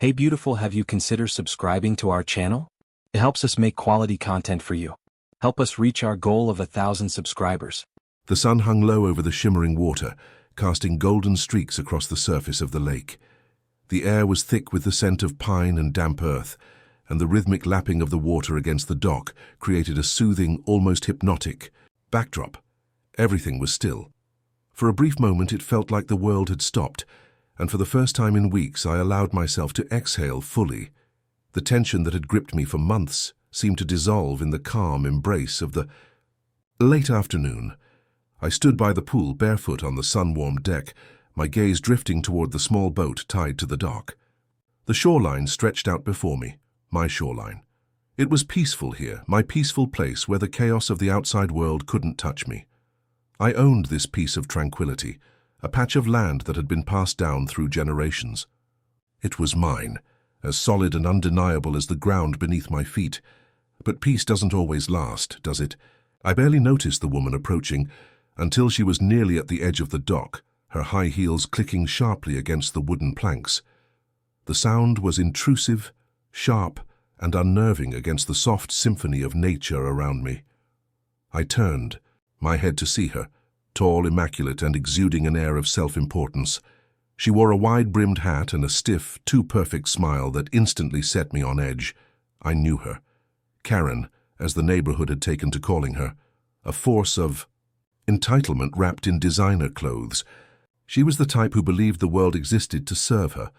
Hey beautiful, have you considered subscribing to our channel? It helps us make quality content for you. Help us reach our goal of 1,000 subscribers. The sun hung low over the shimmering water, casting golden streaks across the surface of the lake. The air was thick with the scent of pine and damp earth, and the rhythmic lapping of the water against the dock created a soothing, almost hypnotic backdrop. Everything was still. For a brief moment it felt like the world had stopped, and for the first time in weeks I allowed myself to exhale fully. The tension that had gripped me for months seemed to dissolve in the calm embrace of the late afternoon. I stood by the pool barefoot on the sun-warmed deck, my gaze drifting toward the small boat tied to the dock. The shoreline stretched out before me, my shoreline. It was peaceful here, my peaceful place where the chaos of the outside world couldn't touch me. I owned this piece of tranquility, a patch of land that had been passed down through generations. It was mine, as solid and undeniable as the ground beneath my feet. But peace doesn't always last, does it? I barely noticed the woman approaching until she was nearly at the edge of the dock, her high heels clicking sharply against the wooden planks. The sound was intrusive, sharp, and unnerving against the soft symphony of nature around me. I turned, my head to see her, tall, immaculate, and exuding an air of self-importance. She wore a wide-brimmed hat and a stiff, too-perfect smile that instantly set me on edge. I knew her. Karen, as the neighborhood had taken to calling her, a force of entitlement wrapped in designer clothes. She was the type who believed the world existed to serve her,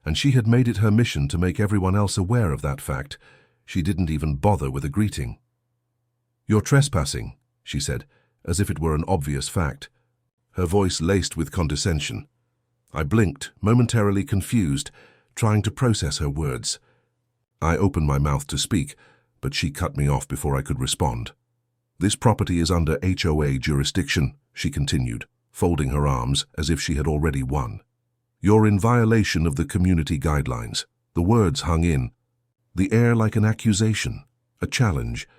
and she had made it her mission to make everyone else aware of that fact. She didn't even bother with a greeting. "You're trespassing," she said, as if it were an obvious fact, her voice laced with condescension. I blinked, momentarily confused, trying to process her words. I opened my mouth to speak, but she cut me off before I could respond. "This property is under HOA jurisdiction," she continued, folding her arms as if she had already won. "You're in violation of the community guidelines." The words hung in, the air like an accusation, a challenge.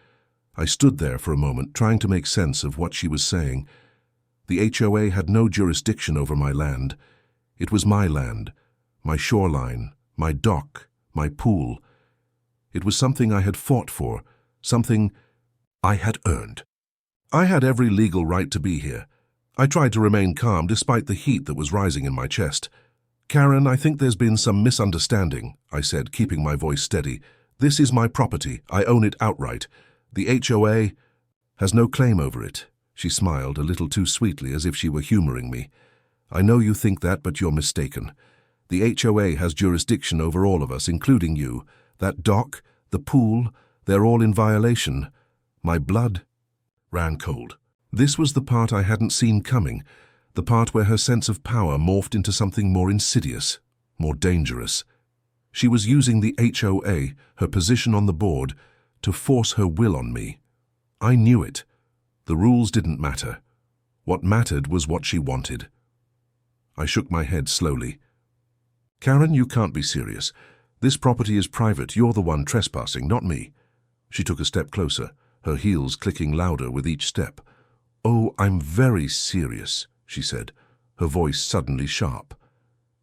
I stood there for a moment, trying to make sense of what she was saying. The HOA had no jurisdiction over my land. It was my land, my shoreline, my dock, my pool. It was something I had fought for, something I had earned. I had every legal right to be here. I tried to remain calm despite the heat that was rising in my chest. "Karen, I think there's been some misunderstanding," I said, keeping my voice steady. "This is my property. I own it outright. The HOA has no claim over it." She smiled a little too sweetly, as if she were humoring me. "I know you think that, but you're mistaken. The HOA has jurisdiction over all of us, including you. That dock, the pool, they're all in violation." My blood ran cold. This was the part I hadn't seen coming, the part where her sense of power morphed into something more insidious, more dangerous. She was using the HOA, her position on the board, to force her will on me. I knew it. The rules didn't matter. What mattered was what she wanted. I shook my head slowly. "Karen, you can't be serious. This property is private. You're the one trespassing, not me." She took a step closer, her heels clicking louder with each step. "Oh, I'm very serious," she said, her voice suddenly sharp.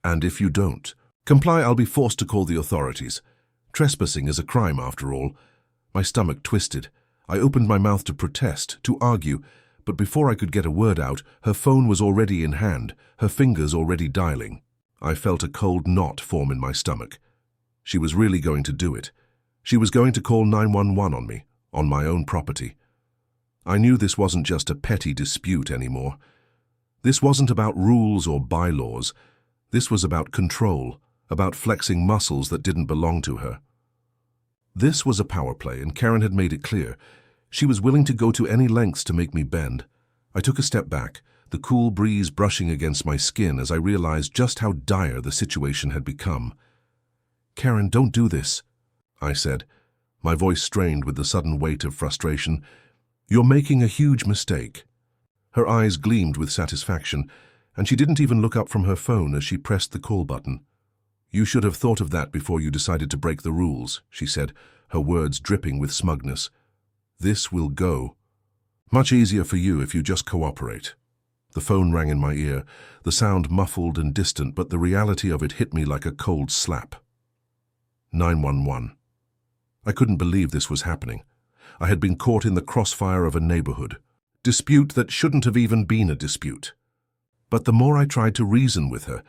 "And if you don't comply, I'll be forced to call the authorities. Trespassing is a crime, after all." My stomach twisted. I opened my mouth to protest, to argue, but before I could get a word out, her phone was already in hand, her fingers already dialing. I felt a cold knot form in my stomach. She was really going to do it. She was going to call 911 on me, on my own property. I knew this wasn't just a petty dispute anymore. This wasn't about rules or bylaws. This was about control, about flexing muscles that didn't belong to her. This was a power play, and Karen had made it clear. She was willing to go to any lengths to make me bend. I took a step back, the cool breeze brushing against my skin as I realized just how dire the situation had become. "Karen, don't do this," I said, my voice strained with the sudden weight of frustration. "You're making a huge mistake." Her eyes gleamed with satisfaction, and she didn't even look up from her phone as she pressed the call button. "You should have thought of that before you decided to break the rules," she said, her words dripping with smugness. "This will go much easier for you if you just cooperate." The phone rang in my ear, the sound muffled and distant, but the reality of it hit me like a cold slap. 911. I couldn't believe this was happening. I had been caught in the crossfire of a neighborhood dispute that shouldn't have even been a dispute. But the more I tried to reason with her,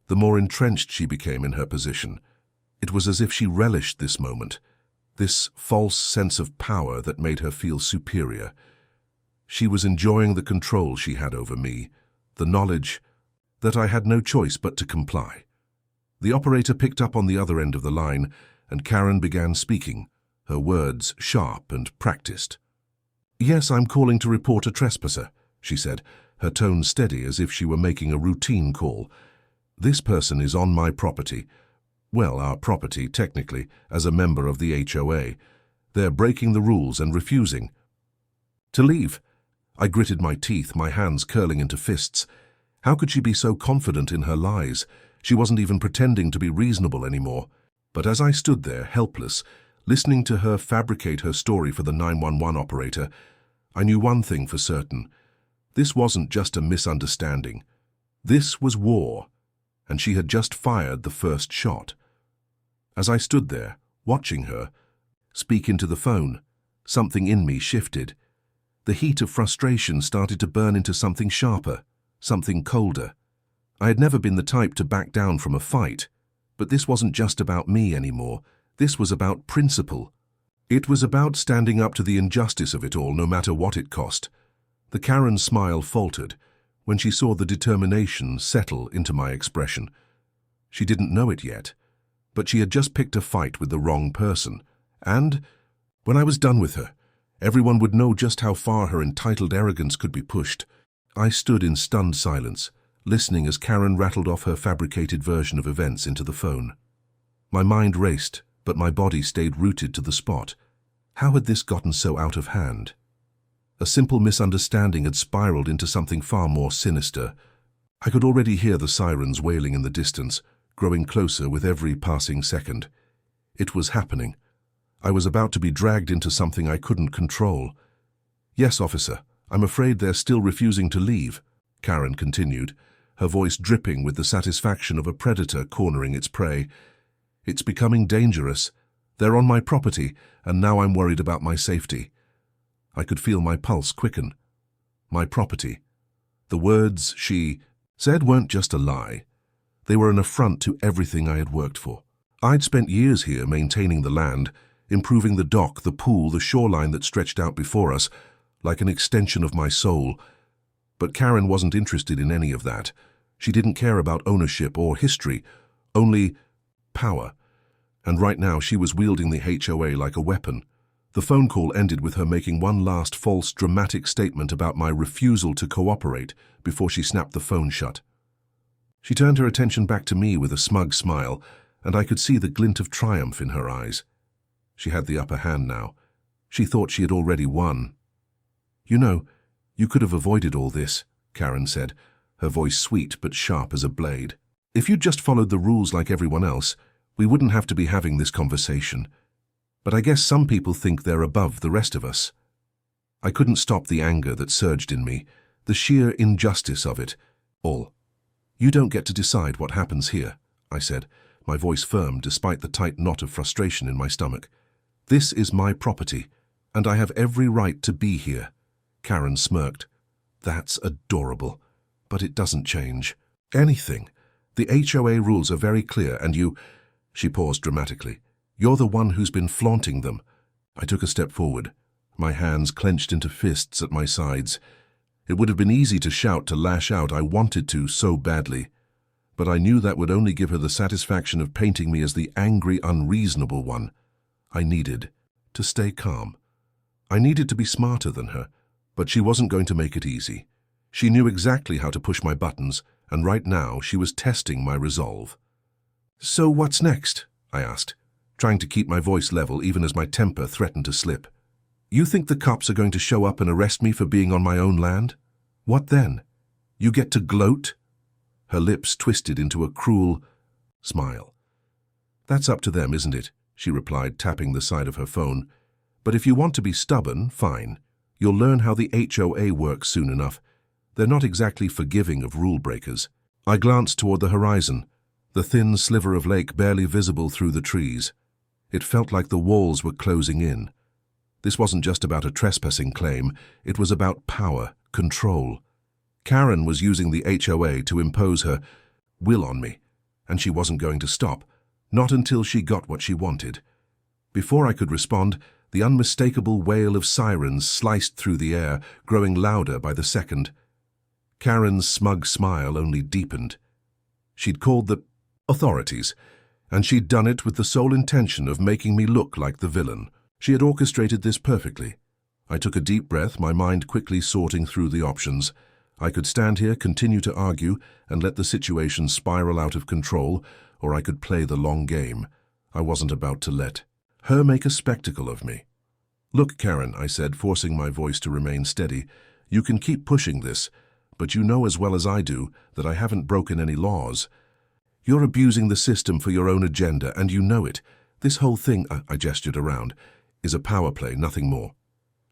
the more entrenched she became in her position. It was as if she relished this moment, this false sense of power that made her feel superior. She was enjoying the control she had over me, the knowledge that I had no choice but to comply. The operator picked up on the other end of the line, and Karen began speaking, her words sharp and practiced. "Yes, I'm calling to report a trespasser," she said, her tone steady as if she were making a routine call. "This person is on my property. Well, our property, technically, as a member of the HOA. They're breaking the rules and refusing to leave." I gritted my teeth, my hands curling into fists. How could she be so confident in her lies? She wasn't even pretending to be reasonable anymore. But as I stood there, helpless, listening to her fabricate her story for the 911 operator, I knew one thing for certain. This wasn't just a misunderstanding. This was war, and she had just fired the first shot. As I stood there, watching her speak into the phone, something in me shifted. The heat of frustration started to burn into something sharper, something colder. I had never been the type to back down from a fight, but this wasn't just about me anymore. This was about principle. It was about standing up to the injustice of it all, no matter what it cost. The Karen's smile faltered when she saw the determination settle into my expression. She didn't know it yet, but she had just picked a fight with the wrong person. And when I was done with her, everyone would know just how far her entitled arrogance could be pushed. I stood in stunned silence, listening as Karen rattled off her fabricated version of events into the phone. My mind raced, but my body stayed rooted to the spot. How had this gotten so out of hand? A simple misunderstanding had spiraled into something far more sinister. I could already hear the sirens wailing in the distance, growing closer with every passing second. It was happening. I was about to be dragged into something I couldn't control. "Yes, officer, I'm afraid they're still refusing to leave," Karen continued, her voice dripping with the satisfaction of a predator cornering its prey. "It's becoming dangerous. They're on my property, and now I'm worried about my safety." I could feel my pulse quicken. My property. The words she said weren't just a lie. They were an affront to everything I had worked for. I'd spent years here maintaining the land, improving the dock, the pool, the shoreline that stretched out before us, like an extension of my soul. But Karen wasn't interested in any of that. She didn't care about ownership or history, only power. And right now she was wielding the HOA like a weapon. The phone call ended with her making one last false, dramatic statement about my refusal to cooperate before she snapped the phone shut. She turned her attention back to me with a smug smile, and I could see the glint of triumph in her eyes. She had the upper hand now. She thought she had already won. "You know, you could have avoided all this," Karen said, her voice sweet but sharp as a blade. "If you'd just followed the rules like everyone else, we wouldn't have to be having this conversation. But I guess some people think they're above the rest of us." I couldn't stop the anger that surged in me, the sheer injustice of it all. "You don't get to decide what happens here," I said, my voice firm despite the tight knot of frustration in my stomach. "This is my property, and I have every right to be here." Karen smirked. "That's adorable, but it doesn't change anything. The HOA rules are very clear, and you—" She paused dramatically. "You're the one who's been flaunting them." I took a step forward, my hands clenched into fists at my sides. It would have been easy to shout, to lash out. I wanted to so badly. But I knew that would only give her the satisfaction of painting me as the angry, unreasonable one. I needed to stay calm. I needed to be smarter than her, but she wasn't going to make it easy. She knew exactly how to push my buttons, and right now she was testing my resolve. "So what's next?" I asked, trying to keep my voice level even as my temper threatened to slip. "You think the cops are going to show up and arrest me for being on my own land? What then? You get to gloat?" Her lips twisted into a cruel smile. "That's up to them, isn't it?" she replied, tapping the side of her phone. "But if you want to be stubborn, fine. You'll learn how the HOA works soon enough. They're not exactly forgiving of rule breakers." I glanced toward the horizon, the thin sliver of lake barely visible through the trees. It felt like the walls were closing in. This wasn't just about a trespassing claim, it was about power, control. Karen was using the HOA to impose her will on me, and she wasn't going to stop, not until she got what she wanted. Before I could respond, the unmistakable wail of sirens sliced through the air, growing louder by the second. Karen's smug smile only deepened. She'd called the authorities, and she'd done it with the sole intention of making me look like the villain. She had orchestrated this perfectly. I took a deep breath, my mind quickly sorting through the options. I could stand here, continue to argue, and let the situation spiral out of control, or I could play the long game. I wasn't about to let her make a spectacle of me. "Look, Karen," I said, forcing my voice to remain steady, "you can keep pushing this, but you know as well as I do that I haven't broken any laws. You're abusing the system for your own agenda, and you know it. This whole thing," I gestured around, "is a power play, nothing more."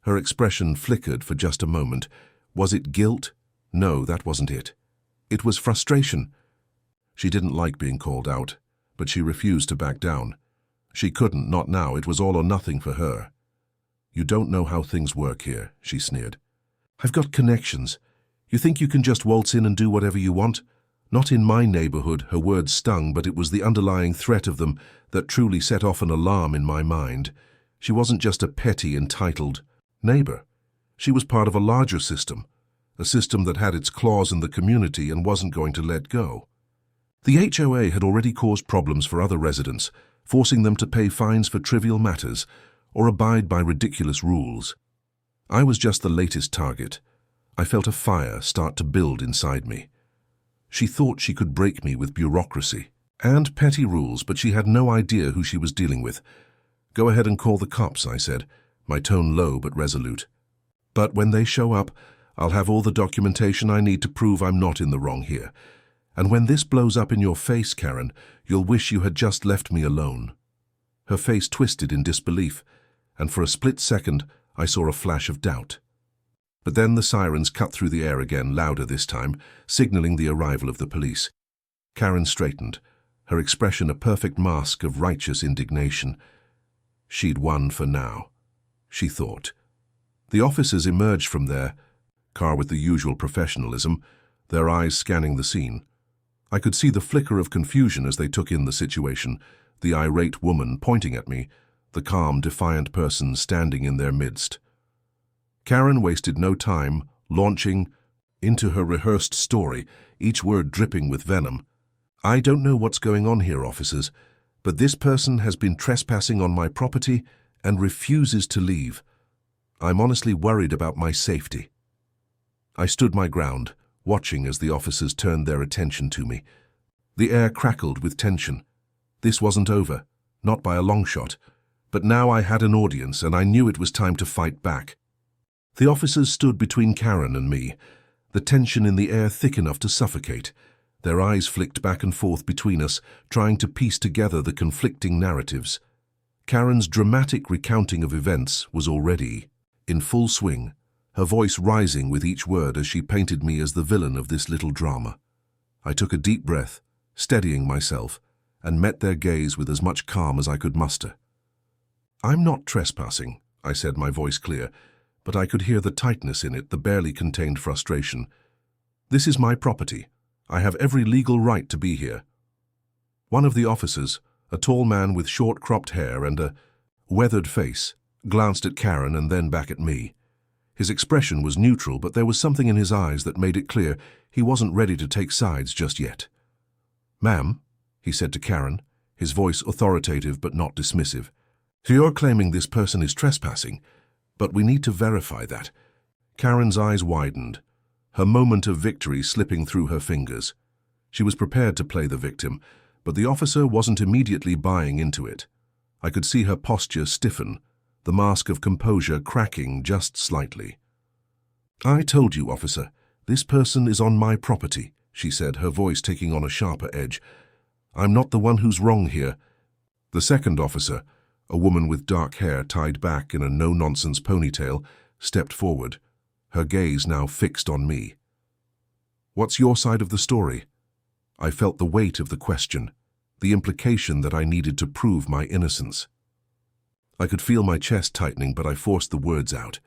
Her expression flickered for just a moment. Was it guilt? No, that wasn't it. It was frustration. She didn't like being called out, but she refused to back down. She couldn't, not now. It was all or nothing for her. "You don't know how things work here," she sneered. "I've got connections. You think you can just waltz in and do whatever you want? Not in my neighborhood." Her words stung, but it was the underlying threat of them that truly set off an alarm in my mind. She wasn't just a petty, entitled neighbor. She was part of a larger system, a system that had its claws in the community and wasn't going to let go. The HOA had already caused problems for other residents, forcing them to pay fines for trivial matters or abide by ridiculous rules. I was just the latest target. I felt a fire start to build inside me. She thought she could break me with bureaucracy and petty rules, but she had no idea who she was dealing with. "Go ahead and call the cops," I said, my tone low but resolute. "But when they show up, I'll have all the documentation I need to prove I'm not in the wrong here. And when this blows up in your face, Karen, you'll wish you had just left me alone." Her face twisted in disbelief, and for a split second I saw a flash of doubt. But then the sirens cut through the air again, louder this time, signaling the arrival of the police. Karen straightened, her expression a perfect mask of righteous indignation. She'd won for now, she thought. The officers emerged from their car with the usual professionalism, their eyes scanning the scene. I could see the flicker of confusion as they took in the situation, the irate woman pointing at me, the calm, defiant person standing in their midst. Karen wasted no time, launching into her rehearsed story, each word dripping with venom. "I don't know what's going on here, officers, but this person has been trespassing on my property and refuses to leave. I'm honestly worried about my safety." I stood my ground, watching as the officers turned their attention to me. The air crackled with tension. This wasn't over, not by a long shot, but now I had an audience and I knew it was time to fight back. The officers stood between Karen and me, the tension in the air thick enough to suffocate. Their eyes flicked back and forth between us, trying to piece together the conflicting narratives. Karen's dramatic recounting of events was already in full swing, her voice rising with each word as she painted me as the villain of this little drama. I took a deep breath, steadying myself, and met their gaze with as much calm as I could muster. "I'm not trespassing," I said, my voice clear, but I could hear the tightness in it, the barely contained frustration. "This is my property. I have every legal right to be here." One of the officers, a tall man with short cropped hair and a weathered face, glanced at Karen and then back at me. His expression was neutral, but there was something in his eyes that made it clear he wasn't ready to take sides just yet. "Ma'am," he said to Karen, his voice authoritative but not dismissive, "so you're claiming this person is trespassing, but we need to verify that." Karen's eyes widened, her moment of victory slipping through her fingers. She was prepared to play the victim, but the officer wasn't immediately buying into it. I could see her posture stiffen, the mask of composure cracking just slightly. "I told you, officer, this person is on my property," she said, her voice taking on a sharper edge. "I'm not the one who's wrong here." The second officer, a woman with dark hair tied back in a no-nonsense ponytail, stepped forward, her gaze now fixed on me. "What's your side of the story?" I felt the weight of the question, the implication that I needed to prove my innocence. I could feel my chest tightening, but I forced the words out.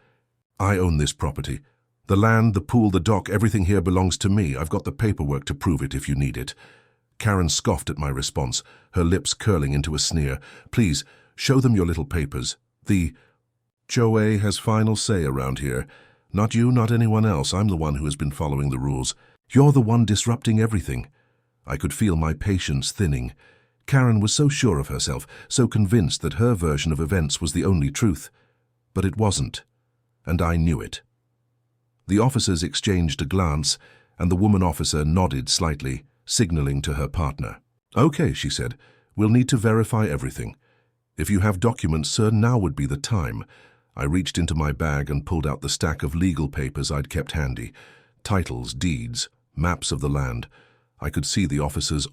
I own this property. The land, the pool, the dock, everything here belongs to me. I've got the paperwork to prove it if you need it. Karen scoffed at my response, her lips curling into a sneer. Please, show them your little papers. The HOA has final say around here. Not you, not anyone else. I'm the one who has been following the rules. You're the one disrupting everything. I could feel my patience thinning. Karen was so sure of herself, so convinced that her version of events was the only truth. But it wasn't, and I knew it. The officers exchanged a glance, and the woman officer nodded slightly, signaling to her partner. Okay, she said, we'll need to verify everything. If you have documents, sir, now would be the time. I reached into my bag and pulled out the stack of legal papers I'd kept handy. Titles, deeds, maps of the land. I could see the officers'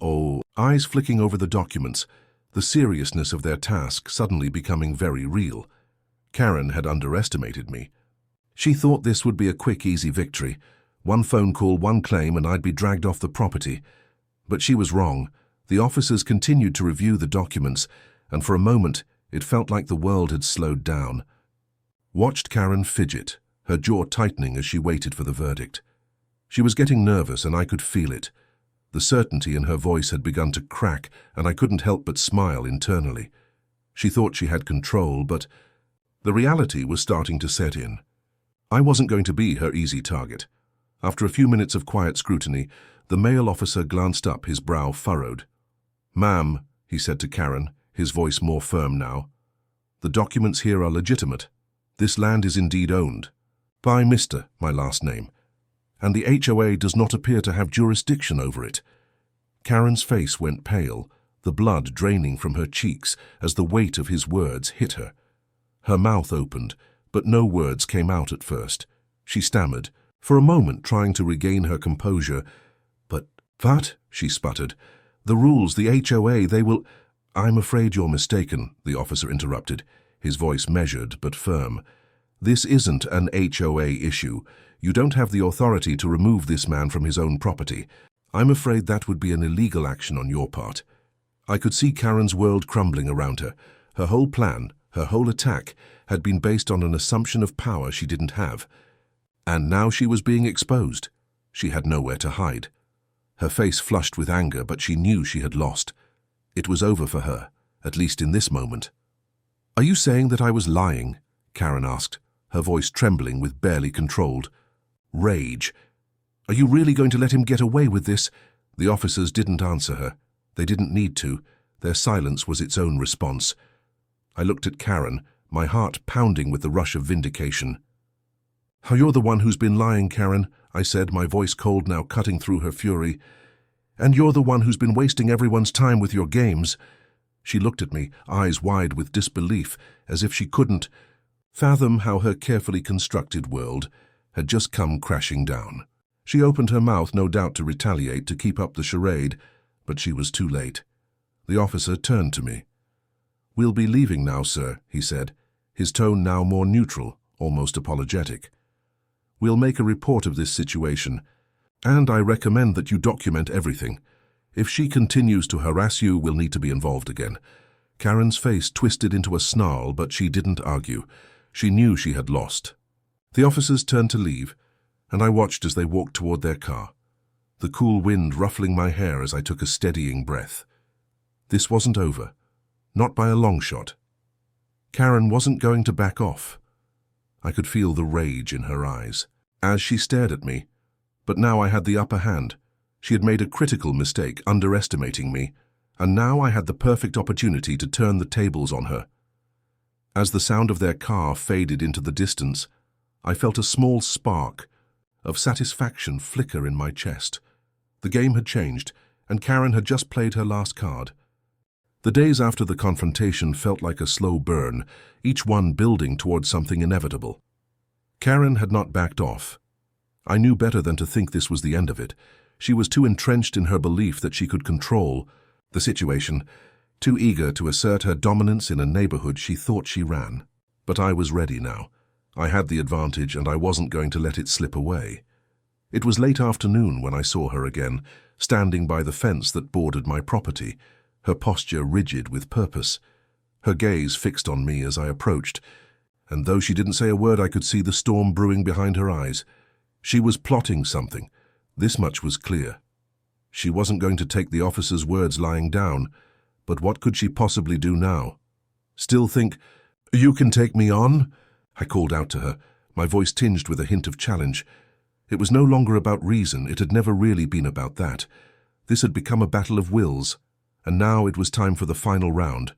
eyes flicking over the documents, the seriousness of their task suddenly becoming very real. Karen had underestimated me. She thought this would be a quick, easy victory. One phone call, one claim, and I'd be dragged off the property. But she was wrong. The officers continued to review the documents, and for a moment it felt like the world had slowed down. Watched Karen fidget, her jaw tightening as she waited for the verdict. She was getting nervous, and I could feel it. The certainty in her voice had begun to crack, and I couldn't help but smile internally. She thought she had control, but the reality was starting to set in. I wasn't going to be her easy target. After a few minutes of quiet scrutiny, the male officer glanced up, his brow furrowed. "Ma'am," he said to Karen, his voice more firm now, "the documents here are legitimate. This land is indeed owned by Mr., my last name, and the HOA does not appear to have jurisdiction over it." Karen's face went pale, the blood draining from her cheeks as the weight of his words hit her. Her mouth opened, but no words came out at first. She stammered, for a moment trying to regain her composure. But, she sputtered, "the rules, the HOA, they will—" "I'm afraid you're mistaken," the officer interrupted, his voice measured but firm. "This isn't an HOA issue. You don't have the authority to remove this man from his own property. I'm afraid that would be an illegal action on your part." I could see Karen's world crumbling around her. Her whole plan, her whole attack, had been based on an assumption of power she didn't have. And now she was being exposed. She had nowhere to hide. Her face flushed with anger, but she knew she had lost. It was over for her, at least in this moment. "Are you saying that I was lying?" Karen asked, her voice trembling with barely controlled rage. "Are you really going to let him get away with this?" The officers didn't answer her. They didn't need to. Their silence was its own response. I looked at Karen, my heart pounding with the rush of vindication. "You're the one who's been lying, Karen," I said, my voice cold now cutting through her fury. "And you're the one who's been wasting everyone's time with your games." She looked at me, eyes wide with disbelief, as if she couldn't fathom how her carefully constructed world had just come crashing down. She opened her mouth, no doubt to retaliate, to keep up the charade, but she was too late. The officer turned to me. "We'll be leaving now, sir," he said, his tone now more neutral, almost apologetic. "We'll make a report of this situation, and I recommend that you document everything. If she continues to harass you, we'll need to be involved again." Karen's face twisted into a snarl, but she didn't argue. She knew she had lost. The officers turned to leave, and I watched as they walked toward their car, the cool wind ruffling my hair as I took a steadying breath. This wasn't over, not by a long shot. Karen wasn't going to back off. I could feel the rage in her eyes as she stared at me, but now I had the upper hand. She had made a critical mistake, underestimating me, and now I had the perfect opportunity to turn the tables on her. As the sound of their car faded into the distance, I felt a small spark of satisfaction flicker in my chest. The game had changed, and Karen had just played her last card. The days after the confrontation felt like a slow burn, each one building towards something inevitable. Karen had not backed off. I knew better than to think this was the end of it. She was too entrenched in her belief that she could control the situation, too eager to assert her dominance in a neighborhood she thought she ran. But I was ready now. I had the advantage, and I wasn't going to let it slip away. It was late afternoon when I saw her again, standing by the fence that bordered my property, her posture rigid with purpose. her gaze fixed on me as I approached, and though she didn't say a word, I could see the storm brewing behind her eyes. She was plotting something. This much was clear. She wasn't going to take the officer's words lying down, but what could she possibly do now? Still think, "You can take me on?" I called out to her, my voice tinged with a hint of challenge. It was no longer about reason, it had never really been about that. This had become a battle of wills, and now it was time for the final round.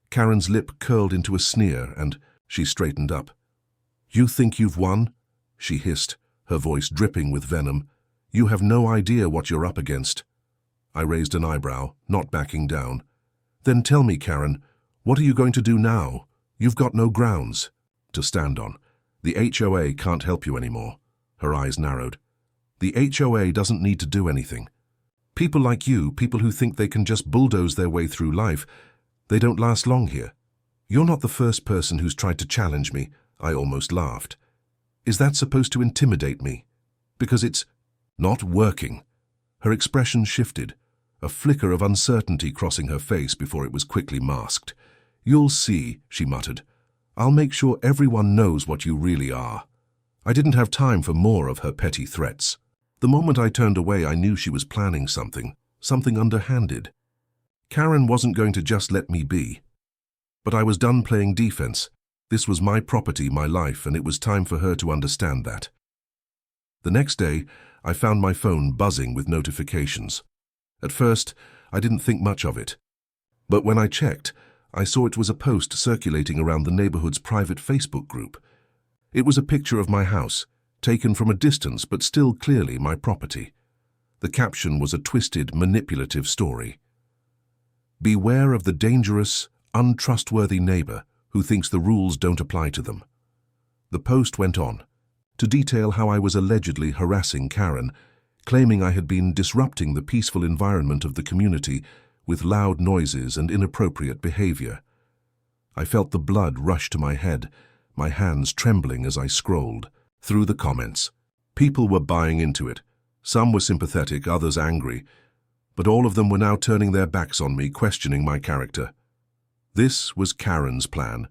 Karen's lip curled into a sneer, and she straightened up. "You think you've won?" she hissed, her voice dripping with venom. "You have no idea what you're up against." I raised an eyebrow, not backing down. "Then tell me, Karen, what are you going to do now? You've got no grounds to stand on. The HOA can't help you anymore." Her eyes narrowed. "The HOA doesn't need to do anything. People like you, people who think they can just bulldoze their way through life, they don't last long here. You're not the first person who's tried to challenge me." I almost laughed. "Is that supposed to intimidate me? Because it's not working." Her expression shifted, a flicker of uncertainty crossing her face before it was quickly masked. "You'll see," she muttered. "I'll make sure everyone knows what you really are." I didn't have time for more of her petty threats. The moment I turned away, I knew she was planning something underhanded. Karen wasn't going to just let me be. But I was done playing defense. This was my property, my life, and it was time for her to understand that. The next day, I found my phone buzzing with notifications. At first, I didn't think much of it. But when I checked, I saw it was a post circulating around the neighborhood's private Facebook group. It was a picture of my house, taken from a distance but still clearly my property. The caption was a twisted, manipulative story. "Beware of the dangerous, untrustworthy neighbor who thinks the rules don't apply to them." The post went on to detail how I was allegedly harassing Karen, claiming I had been disrupting the peaceful environment of the community with loud noises and inappropriate behavior. I felt the blood rush to my head, my hands trembling as I scrolled through the comments. People were buying into it. Some were sympathetic, others angry, but all of them were now turning their backs on me, questioning my character. This was Karen's plan,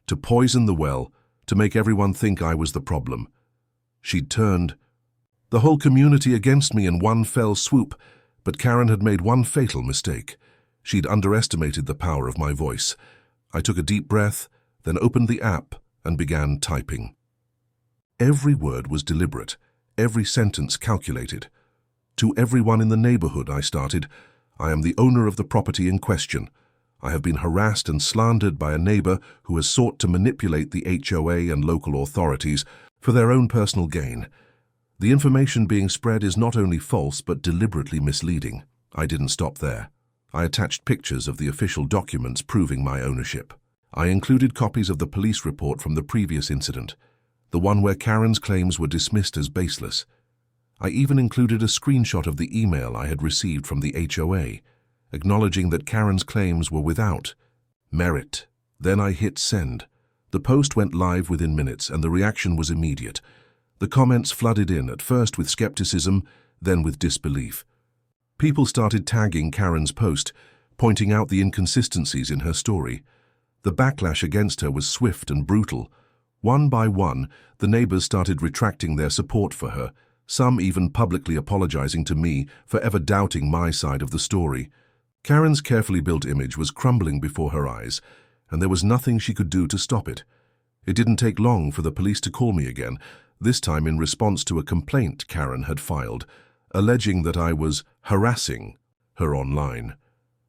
to poison the well, to make everyone think I was the problem. She'd turned the whole community against me in one fell swoop, but Karen had made one fatal mistake. She'd underestimated the power of my voice. I took a deep breath, then opened the app and began typing. Every word was deliberate, every sentence calculated. "To everyone in the neighborhood," I started, "I am the owner of the property in question. I have been harassed and slandered by a neighbor who has sought to manipulate the HOA and local authorities for their own personal gain. The information being spread is not only false but deliberately misleading." I didn't stop there. I attached pictures of the official documents proving my ownership. I included copies of the police report from the previous incident, the one where Karen's claims were dismissed as baseless. I even included a screenshot of the email I had received from the HOA, acknowledging that Karen's claims were without merit. Then I hit send. The post went live within minutes, and the reaction was immediate. The comments flooded in, at first with skepticism, then with disbelief. People started tagging Karen's post, pointing out the inconsistencies in her story. The backlash against her was swift and brutal. One by one, the neighbors started retracting their support for her, some even publicly apologizing to me for ever doubting my side of the story. Karen's carefully built image was crumbling before her eyes, and there was nothing she could do to stop it. It didn't take long for the police to call me again, this time in response to a complaint Karen had filed, alleging that I was harassing her online.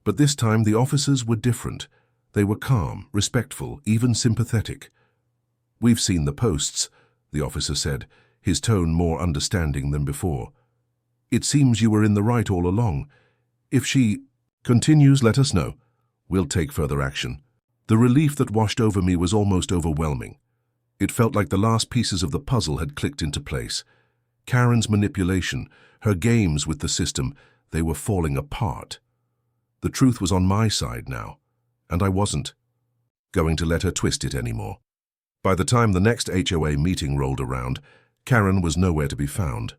But this time the officers were different. They were calm, respectful, even sympathetic. "We've seen the posts," the officer said, his tone more understanding than before. "It seems you were in the right all along. If she continues, let us know. We'll take further action." The relief that washed over me was almost overwhelming. It felt like the last pieces of the puzzle had clicked into place. Karen's manipulation, her games with the system, they were falling apart. The truth was on my side now, and I wasn't going to let her twist it anymore. By the time the next HOA meeting rolled around, Karen was nowhere to be found.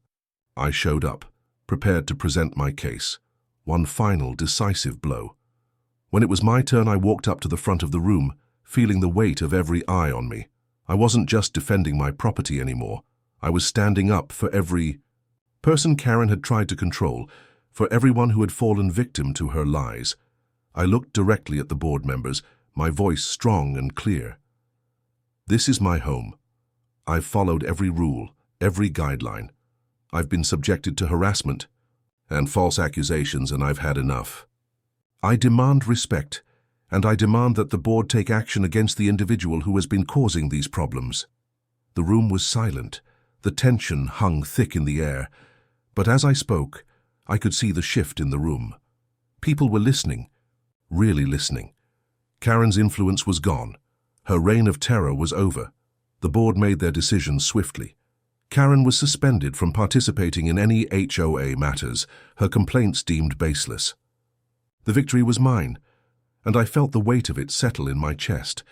I showed up, prepared to present my case, one final decisive blow. When it was my turn, I walked up to the front of the room, feeling the weight of every eye on me. I wasn't just defending my property anymore. I was standing up for every person Karen had tried to control, for everyone who had fallen victim to her lies. I looked directly at the board members, my voice strong and clear. This is my home. I've followed every rule, every guideline. I've been subjected to harassment and false accusations, and I've had enough. I demand respect, and I demand that the board take action against the individual who has been causing these problems. The room was silent. The tension hung thick in the air. But as I spoke, I could see the shift in the room. People were listening, really listening. Karen's influence was gone. Her reign of terror was over. The board made their decisions swiftly. Karen was suspended from participating in any HOA matters, her complaints deemed baseless. The victory was mine, and I felt the weight of it settle in my chest.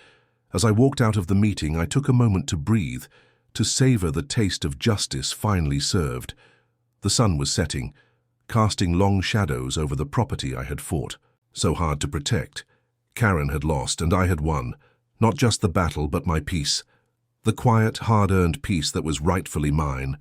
As I walked out of the meeting, I took a moment to breathe, to savor the taste of justice finally served. The sun was setting, casting long shadows over the property I had fought so hard to protect. Karen had lost, and I had won, not just the battle but my peace. The quiet, hard-earned peace that was rightfully mine.